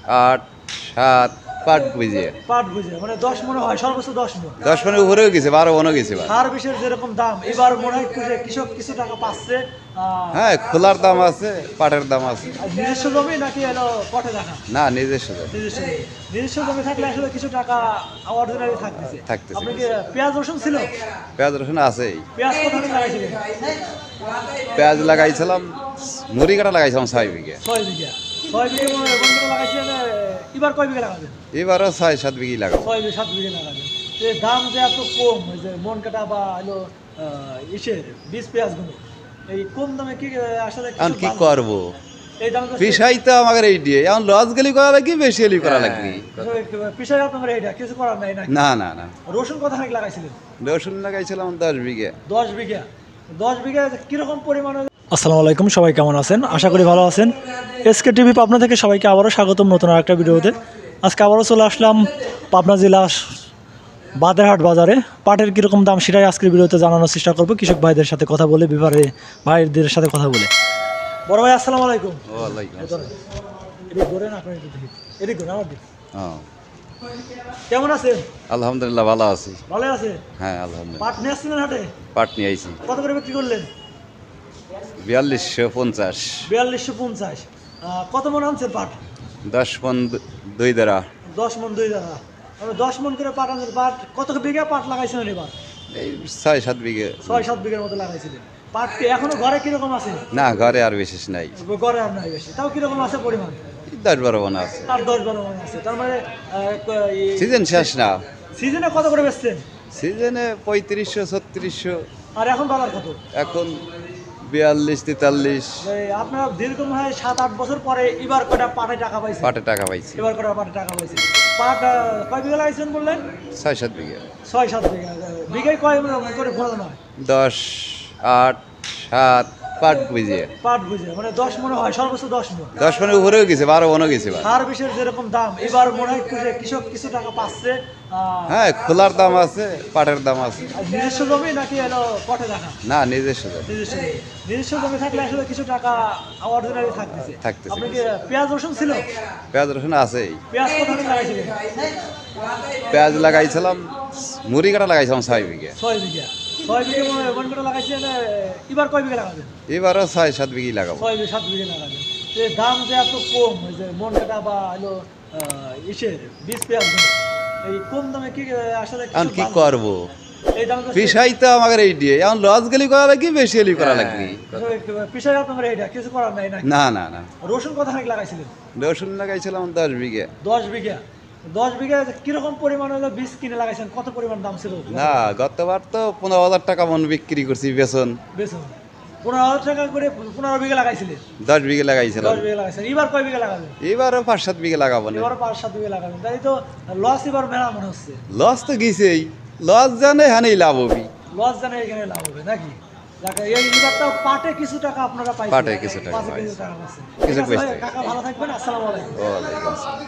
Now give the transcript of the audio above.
8 7 পাট বুঝিয়ে মানে 10 মনে হয়, সর্বোচ্চ 10 মণ। 10 মনের উপরেও গেছে, 12 মনও গেছে। সার বিষের যেরকম দাম, এবার মনে হয় যে কৃষক কিছু টাকা পাচ্ছে। হ্যাঁ, খোলার দাম আছে, পাটের দাম আছে। নিজস্ব জমি নাকি এলো পটে রাখা? না, নিজস্ব নিজস্ব জমি থাকলে আসলে কিছু টাকা অর্ডিনারি থাকতেছে। থাকতেছে। আপনি কি পেঁয়াজ রসুন ছিল? পেঁয়াজ রসুন আছেই। পেঁয়াজ কত লাগাইছিলেন? পেঁয়াজ লাগাইছিলাম, মুড়ি কাটা লাগাইছিলাম 6 বিঘা। 6 বিঘা। 6 বিঘা বন্ধুরা লাগাইছিলেন। এবার কয় বিঘা লাগাবেন? এবারও 6-7 বিঘি লাগাবো। 6-7 বিঘা লাগাবেন। যে দাম যে এত কম, ওই যে মন কাটা বা হলো ইসের বীজ পেঁয়াজগুলো, এই কম দামে কি আসলে এখন কি করবো? এই দাম পিসাই তো আমাদের এই দিয়ে এখন লস গেলি করা লাগবে, বেশি গেলি করা লাগবে। পিসাই আপনার এইটা কিছু করার নাই নাকি? না না না। রসুন কত নাকি লাগাইছিলেন? রসুন লাগাইছিলাম 10 বিঘা। 10 বিঘা। 10 বিঘা কিরকম পরিমাণ? আসসালামু আলাইকুম, সবাই কেমন আছেন? আশা করি ভালো আছেন। এসকে টিভি পাবনা থেকে সবাইকে আবারও স্বাগতম নতুন আরেকটা ভিডিওতে। আজকে আবারও চলে আসলাম পাবনা জেলা বাদেরহাট বাজারে। পাটের কীরকম দাম সেটাই আজকের ভিডিওতে জানানোর চেষ্টা করবো, কৃষক ভাইদের সাথে কথা বলে, বিভারে ভাইদের সাথে কথা বলে। বড় ভাই আসসালামু আলাইকুম। ওয়ালাইকুম আসসালাম। কেমন আছেন? আলহামদুলিল্লাহ ভালো আছি। ভালো আছে? হ্যাঁ আলহামদুলিল্লাহ। পাট নিয়ে আসছিলেন হাটে? পাট নিয়ে আইছি। কত করে বিক্রি করলেন? 4250। 4250। কত মন আনছেন পাট? 10 মন 2 দ্বারা। 10 মন 2 দাদা। 10 মন করে পাট আনছেন। পাট কত বিঘা পাট লাগাইছিলেন এবার? এই 6-7 বিঘা। 6-7 বিঘার মতো লাগাইছিলেন। পাট কি এখনো ঘরে কিরকম আছে? না, ঘরে আর বিশেষ নাই। ঘরে আর নাই বেশি, তাও কিরকম আছে পরিমাণ? 10-12 মন আছে। তার 10-12 মন আছে। তার মানে সিজন শেষ না। সিজনে কত করে বেচছেন? সিজনে 3500-3600। আর এখন বাজার কত? এখন 42-43। আপনার দীর্ঘ মনে হয় 7-8 বছর পরে এবার কটা পাটে টাকা পাইছে? পাটে টাকা পাইছি। এবার কটা পাটে টাকা পাইছে? পাট কয় বিঘা লাগাইছেন বললেন? 6-7 বিঘা। 6-7 বিঘা। বিঘায় কয় করে ফলন হয়? 10 8 7 পাট বুঝিয়ে। পাট বুঝে মানে 10 মনে হয়, সর্বোচ্চ 10 মণ। 10 মনের উপরেও গেছে, 12 মনও গেছে। সার বিষের যেরকম দাম, এবার মনে হয় যে কৃষক কিছু টাকা পাচ্ছে। হ্যাঁ, খোলার দাম আছে, পাটের দাম আছে। নিজস্ব জমি নাকি এলো পটে রাখা? না, নিজস্ব। নিজস্ব জমি থাকলে আসলে কিছু টাকা অর্ডিনারি থাকতেছে। আপনি কি পেঁয়াজ রসুন ছিল? পেঁয়াজ রসুন আছেই। পেঁয়াজ কত লাগাইছিলেন? পেঁয়াজ লাগাইছিলাম, মুড়ি কাটা লাগাইছিলাম 6 বিঘা। 6 বিঘা। 6 বিঘা মন করে লাগাইছেন। এবার কয় বিঘা লাগাবেন? এবারও 6-7 বিঘি লাগাবো। 6-7 বিঘা লাগাবেন। যে দাম যে এত কম, ওই যে মন কাটা বা হলো ইসের বীজ পেঁয়াজগুলো, এই কম দামে কি আসলে এখন কি করবো? এই দাম পিসাই তো আমাদের এই দিয়ে এখন লস গেলি করা লাগবে, বেশি গেলি করা লাগবে। পিসাই আপনার এইটা কিছু করার নাই নাকি? না না না। রসুন কত নাকি লাগাইছিলেন? রসুন লাগাইছিলাম 10 বিঘা। 10 বিঘা। 10 বিঘা কিরকম পরিমাণ হলো বীজ কিনে লাগাইছেন? কত পরিমাণ দাম ছিল? না, গতবার তো 15,000 টাকা মন বিক্রি করছি বেসন। 15,000 টাকা করে 15 বিঘা লাগাইছিলেন? 10 বিঘা লাগাইছিলাম। 10 বিঘা লাগাইছেন। এবার কয় বিঘা লাগাবেন? এবারও 5-7 বিঘা লাগাবো না। এবার 5-7 বিঘা লাগাবেন। তাই তো লস এবার মেলা মনে হচ্ছে। লস তো গেছেই, লস জানে হানেই লাভ হবে। লস জানে এখানে লাভ হবে নাকি? এই এবারটা পাটে কিছু টাকা আপনারা পাইছেন? পাটে কিছু টাকা পাইছেন। পাইছি। টাকা পাচ্ছেন। কিছু ঠিক আছে ভাই, বেচতে। কাকা ভালো থাকবেন। আসসালামু আলাইকুম। ওয়ালাইকুম আসসালাম।